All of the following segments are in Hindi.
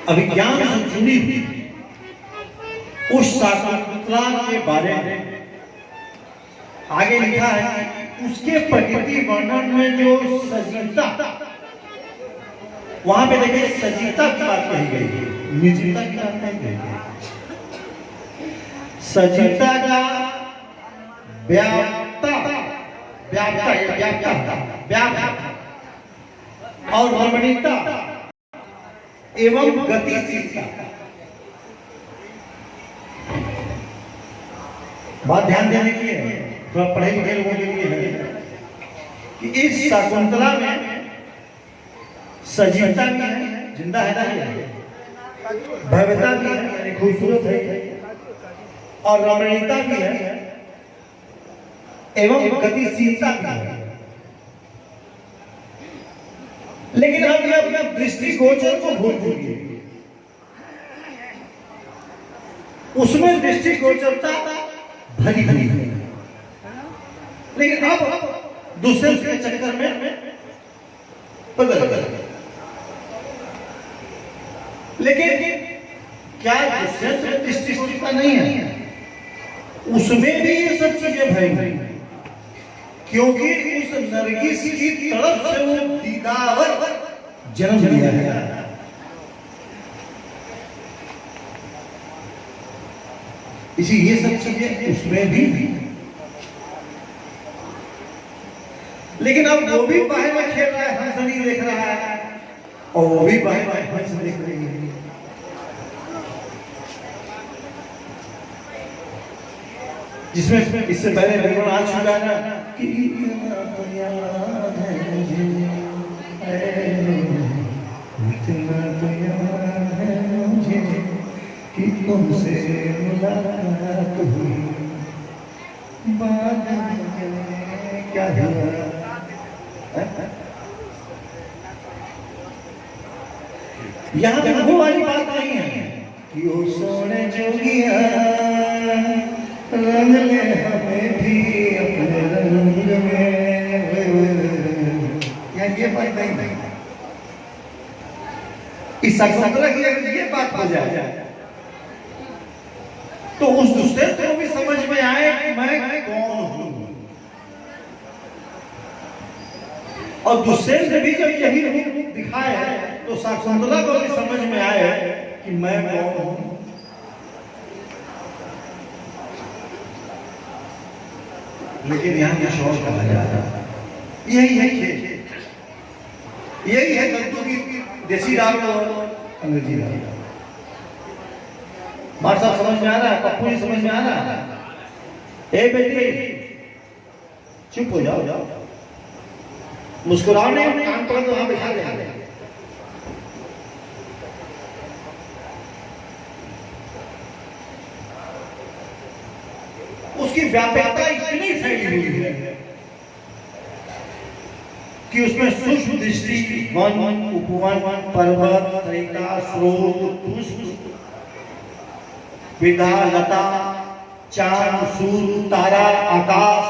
अभिज्ञान से जुड़ी हुई उस शाकुंतला के बारे में आगे लिखा है कि उसके प्रकृति वर्णन में जो सजीवता, वहां पे देखिए सजीवता की बात कही गई है, निर्जीवता की बात नहीं कही गई। सजीवता का व्याप्ता और रमणीयता एवं गतिशीलता, बात ध्यान देने की है, थोड़ा पढ़े लिखे लोगों के लिए है कि इस शाकुंतला में सजीवता भी है, जिंदा है ना, भव्यता भी है यानी खूबसूरत है, और रमणीयता भी है एवं गतिशीलता भी है। लेकिन अब ये अपना दृष्टिगोचर को भूल चुकी, उसमें दृष्टिगोचरता भरी भरी है, लेकिन अब दूसरे के चक्कर में बदल गए। लेकिन क्या दूसरे में दृष्टिगोचरता नहीं है, उसमें भी ये सब चीजें भरी, क्योंकि उस नरगिस की तरफ से वो दीदावर जन्म लिया है। इसी ये सब चीजें उसमें भी, लेकिन अब वो भी बाहर में खेल रहा है, हंस नहीं देख रहा है, और वो भी बाहर में हंस देख रही है। जिसमें इससे पहले विवरण आ चुका है ना कि तुमसे मुलाकात हुई, बात क्या हुआ, यहाँ पे वो वाली बात नहीं है कि वो सोने जोगिया रंग ले हमें भी अपने रंग में, ये बात नहीं। इस शाकुंतला की अगर ये बात हो जाए तो उस दूसरे को भी समझ में आए कि मैं कौन हूं, और दूसरे ने भी जब यही रूप दिखाए तो शाकुंतला को भी समझ में आए कि मैं कौन हूं। लेकिन यहां कुछ और कहा जा रहा है, यही है गद्दू की देसी राग और अंग्रेजी राग। बात साहब समझ में आ रहा है, पप्पू जी समझ में आ रहा है? ए बेटी चुप हो जाओ, मुस्कुराओ नहीं, कान पर तो वहां बिठा दे। उसकी व्यापकता इतनी फैली हुई है कि उसमें सूक्ष्म दृष्टि, वन, उपवन, पर्वत, तरिका, स्रोत, पुष्प, विधा, लता, चांद, सूर्य, तारा, आकाश,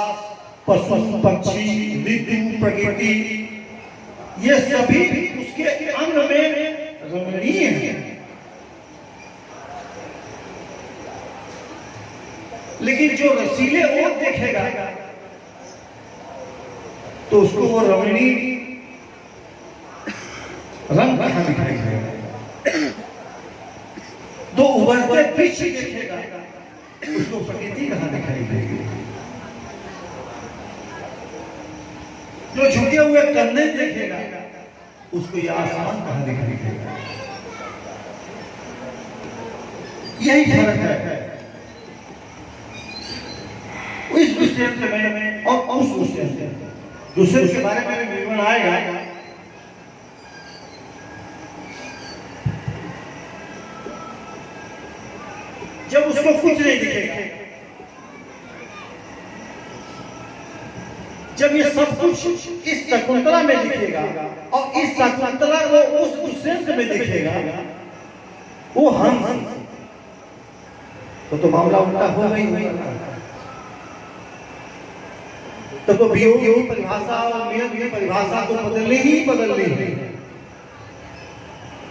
पशु, पक्षी, ऋतु, प्रकृति, ये सभी उसके अंग में रमणीय है। लेकिन जो रसीले और देखेगा तो उसको वो रमणीय रंग कहां दिखाई देगा, तो उभरते वृक्ष देखेगा उसको प्रकृति कहां दिखाई देगी, जो झुके हुए कंधे देखेगा उसको ये आसमान कहां दिखाई देगा। यही फर्क है इस विषय में और उस विषय से। दूसरे के बारे में विवरण आएगा, जब उसको कुछ नहीं दिखेगा, जब ये सब कुछ इस शाकुंतला में दिखेगा और इस शाकुंतला को उस दुष्यंत में दिखेगा, वो हम तो मामला उल्टा हो गई। तो वियोग की परिभाषा और नियत की परिभाषा को बदलनी ही बदलनी है।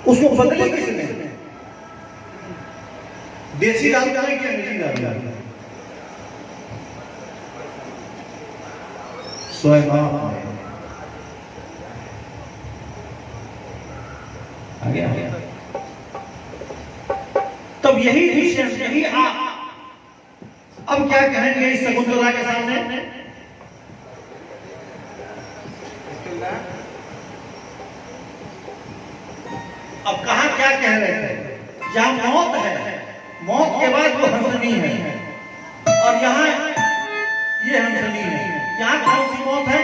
उसको बदले किसने? देसी दारू है कि अंग्रेजी दारू? स्वयं आ गया। तब यही विषय, यही अब क्या कहेंगे इस शकुंतला के सामने? अब कहा क्या कह रहे थे? जहां मौत है, मौत के बाद वो हंसनी है, और यहाँ ये हंसनी है। यहाँ कौन सी मौत है?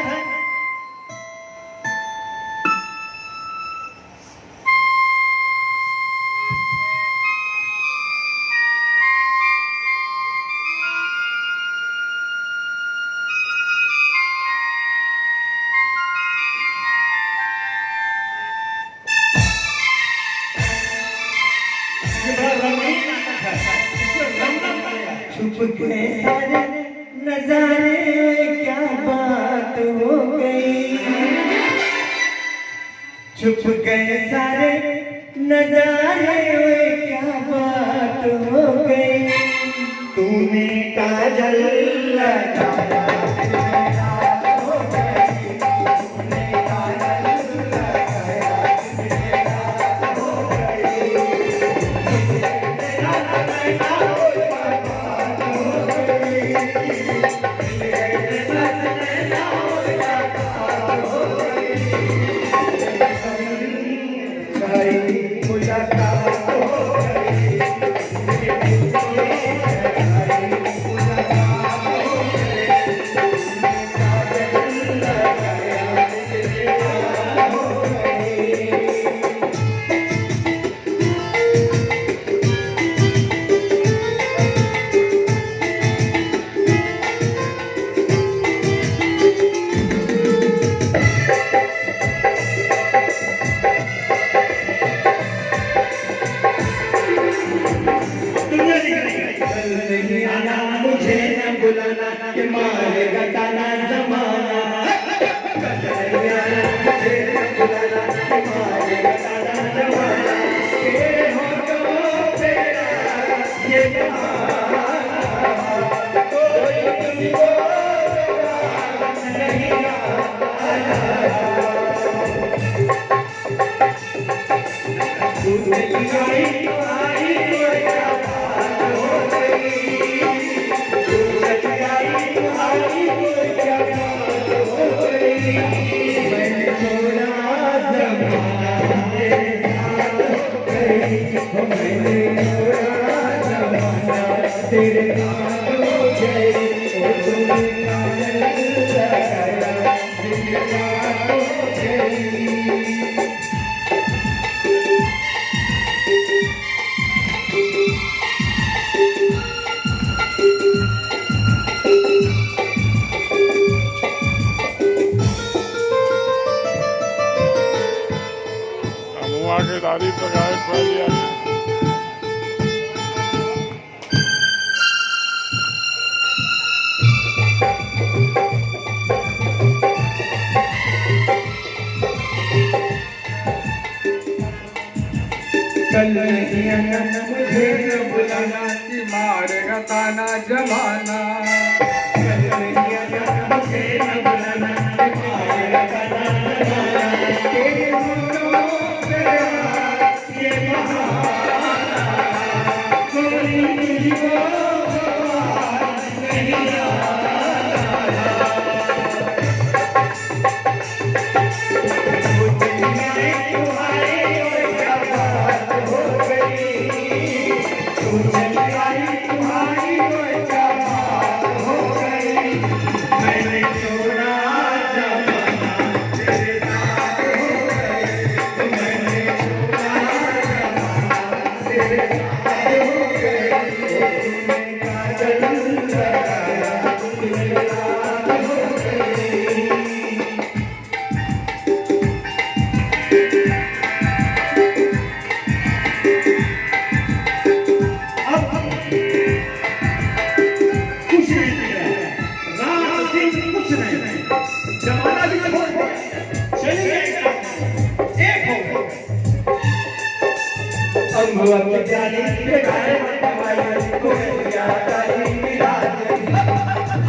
छुप गए सारे नजारे, क्या बात हो गई। छुप गए सारे नजारे, क्या बात हो गई। तूने काजल लगाया, मुझे न बुलाना कि मारेगा ताना जमाना। मुझे न बुलाना कि मारेगा ताना जमाना। तेरे होठों पे ये बहाना, कोई तुमको नहीं तेरे साथ हो गए, तूने काजल लगाया, तेरे साथ हो गई। अमुआ के दाढ़ी तो गायब कर दिया। कल नहीं आना मुझे न बुलाना कि मारेगा ताना जमाना। कल नहीं आना मुझे न बुलाना कि मारेगा ताना जमाना। तेरे होठों पे ये बहाना, कोई तुझको नहीं तेरे साथ हो गए, बम्बुआ की जानी के गाए मटवाई कोयलिया काली मिराज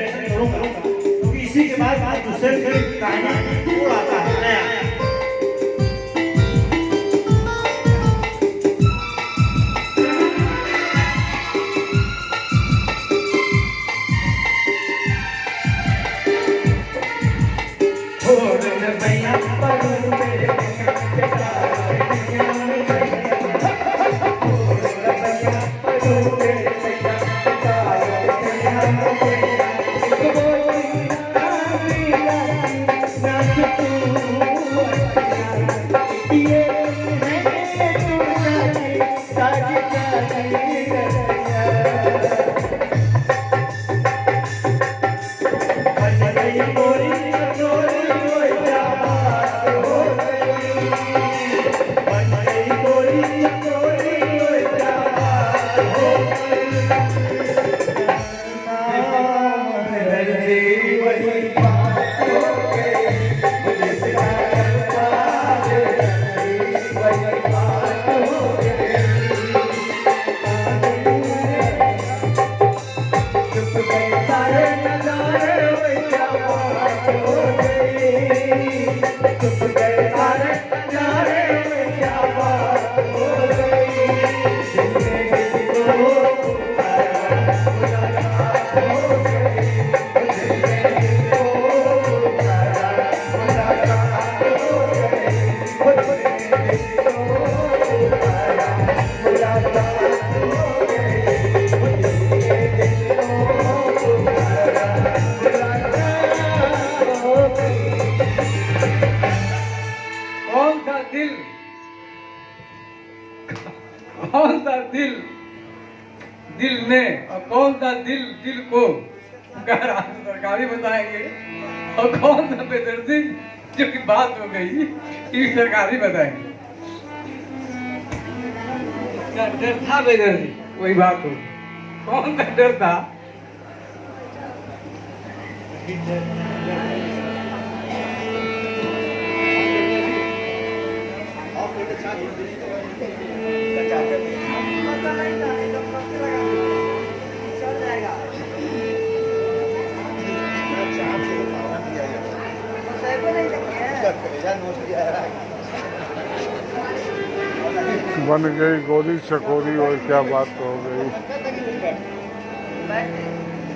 क्योंकि इसी के बाद दूसरे कहानी जोड़ आता है नया। कौन सा दिल दिल ने और कौन सा दिल दिल को सरकारी बताएंगे और कौन सा बेदर्दी जो कि बात हो गई ये सरकार ही बताएंगे। क्या डर था बेदर जी, वही बात हो, कौन सा डर था? बन गई गोली चकोरी और क्या बात हो गई।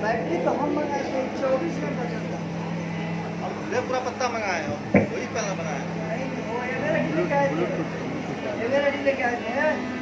बैटरी तो हम मंगाए थे 24 घंटा चलता। हम पूरा पत्ता मंगाए हो, वही पहला बनाया। नहीं वो एवरेडी लेके आए थे, एवरेडी लेके आए थे।